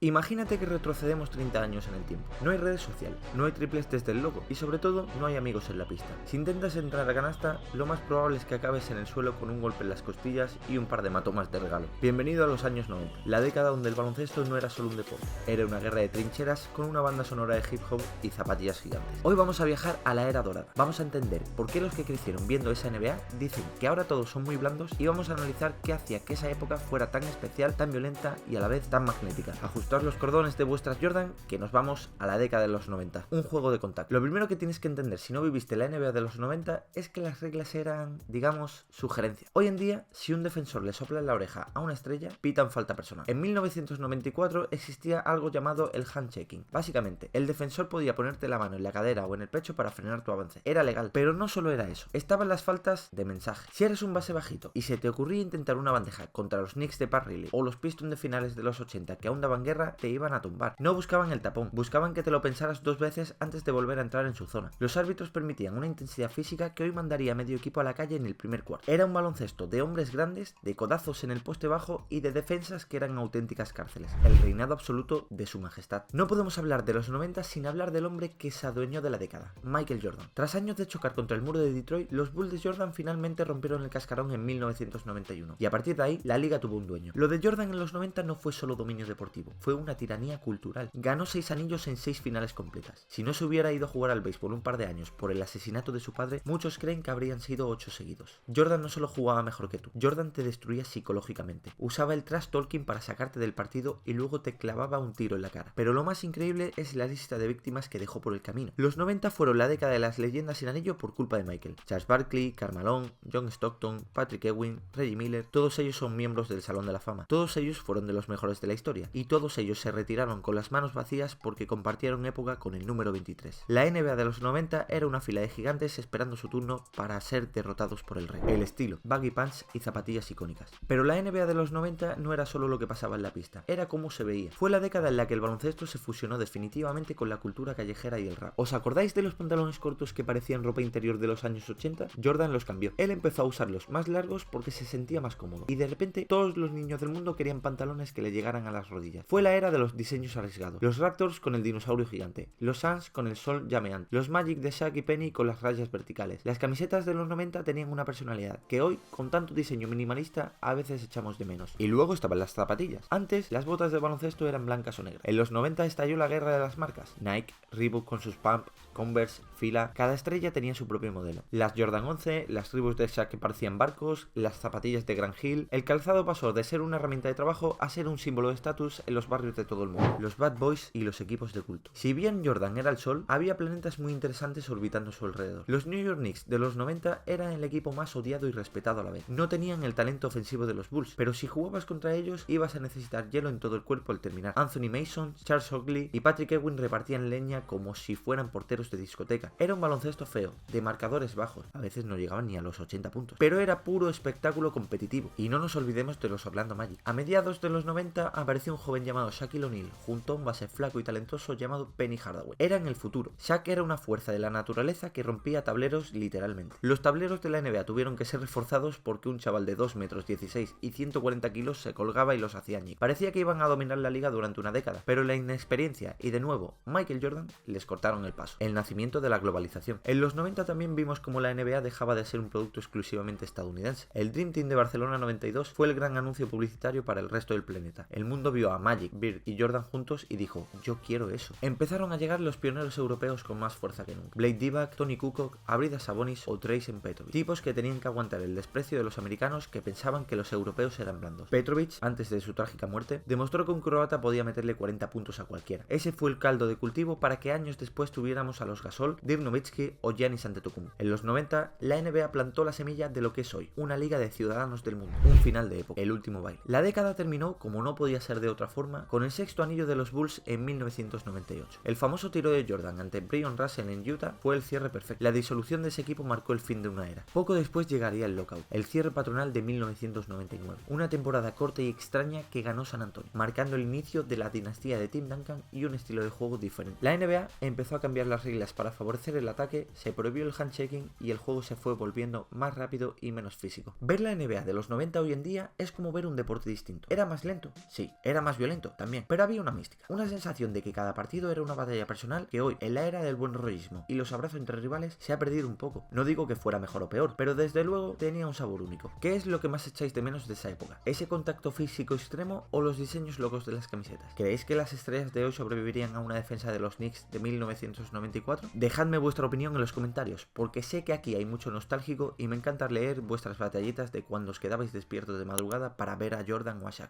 Imagínate que retrocedemos 30 años en el tiempo. No hay redes sociales, no hay triples desde el logo y sobre todo no hay amigos en la pista. Si intentas entrar a canasta, lo más probable es que acabes en el suelo con un golpe en las costillas y un par de hematomas de regalo. Bienvenido a los años 90, la década donde el baloncesto no era solo un deporte, era una guerra de trincheras con una banda sonora de hip hop y zapatillas gigantes. Hoy vamos a viajar a la era dorada, vamos a entender por qué los que crecieron viendo esa NBA dicen que ahora todos son muy blandos y vamos a analizar qué hacía que esa época fuera tan especial, tan violenta y a la vez tan magnética. Los cordones de vuestras Jordan, que nos vamos a la década de los 90. Un juego de contacto. Lo primero que tienes que entender si no viviste la NBA de los 90 es que las reglas eran, digamos, sugerencias. Hoy en día, si un defensor le sopla en la oreja a una estrella, pitan falta personal. En 1994 existía algo llamado el handshaking. Básicamente, el defensor podía ponerte la mano en la cadera o en el pecho para frenar tu avance. Era legal, pero no solo era eso. Estaban las faltas de mensaje. Si eres un base bajito y se te ocurría intentar una bandeja contra los Knicks de Pat Riley o los Pistons de finales de los 80 que aún daban guerra, te iban a tumbar. No buscaban el tapón, buscaban que te lo pensaras dos veces antes de volver a entrar en su zona. Los árbitros permitían una intensidad física que hoy mandaría a medio equipo a la calle en el primer cuarto. Era un baloncesto de hombres grandes, de codazos en el poste bajo y de defensas que eran auténticas cárceles. El reinado absoluto de su majestad. No podemos hablar de los 90 sin hablar del hombre que se adueñó de la década, Michael Jordan. Tras años de chocar contra el muro de Detroit, los Bulls de Jordan finalmente rompieron el cascarón en 1991 y a partir de ahí la liga tuvo un dueño. Lo de Jordan en los 90 no fue solo dominio deportivo, fue una tiranía cultural. Ganó 6 anillos en 6 finales completas. Si no se hubiera ido a jugar al béisbol un par de años por el asesinato de su padre, muchos creen que habrían sido 8 seguidos. Jordan no solo jugaba mejor que tú, Jordan te destruía psicológicamente. Usaba el trash talking para sacarte del partido y luego te clavaba un tiro en la cara. Pero lo más increíble es la lista de víctimas que dejó por el camino. Los 90 fueron la década de las leyendas sin anillo por culpa de Michael. Charles Barkley, Karl Malone, John Stockton, Patrick Ewing, Reggie Miller, todos ellos son miembros del Salón de la Fama. Todos ellos fueron de los mejores de la historia y todos ellos se retiraron con las manos vacías porque compartieron época con el número 23. La NBA de los 90 era una fila de gigantes esperando su turno para ser derrotados por el rey. El estilo, baggy pants y zapatillas icónicas. Pero la NBA de los 90 no era solo lo que pasaba en la pista, era cómo se veía. Fue la década en la que el baloncesto se fusionó definitivamente con la cultura callejera y el rap. ¿Os acordáis de los pantalones cortos que parecían ropa interior de los años 80? Jordan los cambió. Él empezó a usarlos más largos porque se sentía más cómodo. Y de repente todos los niños del mundo querían pantalones que le llegaran a las rodillas. Fue la era de los diseños arriesgados. Los Raptors con el dinosaurio gigante, los Suns con el sol llameante, los Magic de Shaq y Penny con las rayas verticales. Las camisetas de los 90 tenían una personalidad que hoy, con tanto diseño minimalista, a veces echamos de menos. Y luego estaban las zapatillas. Antes, las botas de baloncesto eran blancas o negras. En los 90 estalló la guerra de las marcas. Nike, Reebok con sus Pump, Converse, Fila, cada estrella tenía su propio modelo. Las Jordan 11, las Reebok de Shaq que parecían barcos, las zapatillas de Grant Hill. El calzado pasó de ser una herramienta de trabajo a ser un símbolo de estatus en los barrios de todo el mundo. Los Bad Boys y los equipos de culto. Si bien Jordan era el sol, había planetas muy interesantes orbitando a su alrededor. Los New York Knicks de los 90 eran el equipo más odiado y respetado a la vez. No tenían el talento ofensivo de los Bulls, pero si jugabas contra ellos ibas a necesitar hielo en todo el cuerpo al terminar. Anthony Mason, Charles Oakley y Patrick Ewing repartían leña como si fueran porteros de discoteca. Era un baloncesto feo, de marcadores bajos, a veces no llegaban ni a los 80 puntos, pero era puro espectáculo competitivo. Y no nos olvidemos de los Orlando Magic. A mediados de los 90 apareció un joven llamado Shaquille O'Neal junto a un base flaco y talentoso llamado Penny Hardaway. Eran el futuro. Shaq era una fuerza de la naturaleza que rompía tableros literalmente. Los tableros de la NBA tuvieron que ser reforzados porque un chaval de 2 metros 16 y 140 kilos se colgaba y los hacía añicos. Parecía que iban a dominar la liga durante una década, pero la inexperiencia y de nuevo Michael Jordan les cortaron el paso. El nacimiento de la globalización. En los 90 también vimos como la NBA dejaba de ser un producto exclusivamente estadounidense. El Dream Team de Barcelona 92 fue el gran anuncio publicitario para el resto del planeta. El mundo vio a Magic, Bird y Jordan juntos y dijo, yo quiero eso. Empezaron a llegar los pioneros europeos con más fuerza que nunca. Blake Divac, Tony Kukoc, Abrida Sabonis o Drazen Petrovic. Tipos que tenían que aguantar el desprecio de los americanos que pensaban que los europeos eran blandos. Petrovic, antes de su trágica muerte, demostró que un croata podía meterle 40 puntos a cualquiera. Ese fue el caldo de cultivo para que años después tuviéramos a los Gasol, Dirk Nowitzki o Giannis Antetokounmpo. En los 90, la NBA plantó la semilla de lo que es hoy, una liga de ciudadanos del mundo. Un final de época, el último baile. La década terminó, como no podía ser de otra forma, con el sexto anillo de los Bulls en 1998. El famoso tiro de Jordan ante Bryon Russell en Utah fue el cierre perfecto. La disolución de ese equipo marcó el fin de una era. Poco después llegaría el lockout, el cierre patronal de 1999. Una temporada corta y extraña que ganó San Antonio, marcando el inicio de la dinastía de Tim Duncan y un estilo de juego diferente. La NBA empezó a cambiar las reglas para favorecer el ataque, se prohibió el handshaking y el juego se fue volviendo más rápido y menos físico. Ver la NBA de los 90 hoy en día es como ver un deporte distinto. ¿Era más lento? Sí. ¿Era más violento? cierto, también, pero había una mística, una sensación de que cada partido era una batalla personal que hoy, en la era del buen rollismo y los abrazos entre rivales, se ha perdido un poco. No digo que fuera mejor o peor, pero desde luego tenía un sabor único. ¿Qué es lo que más echáis de menos de esa época? ¿Ese contacto físico extremo o los diseños locos de las camisetas? ¿Creéis que las estrellas de hoy sobrevivirían a una defensa de los Knicks de 1994? Dejadme vuestra opinión en los comentarios, porque sé que aquí hay mucho nostálgico y me encanta leer vuestras batallitas de cuando os quedabais despiertos de madrugada para ver a Jordan o a Shaq.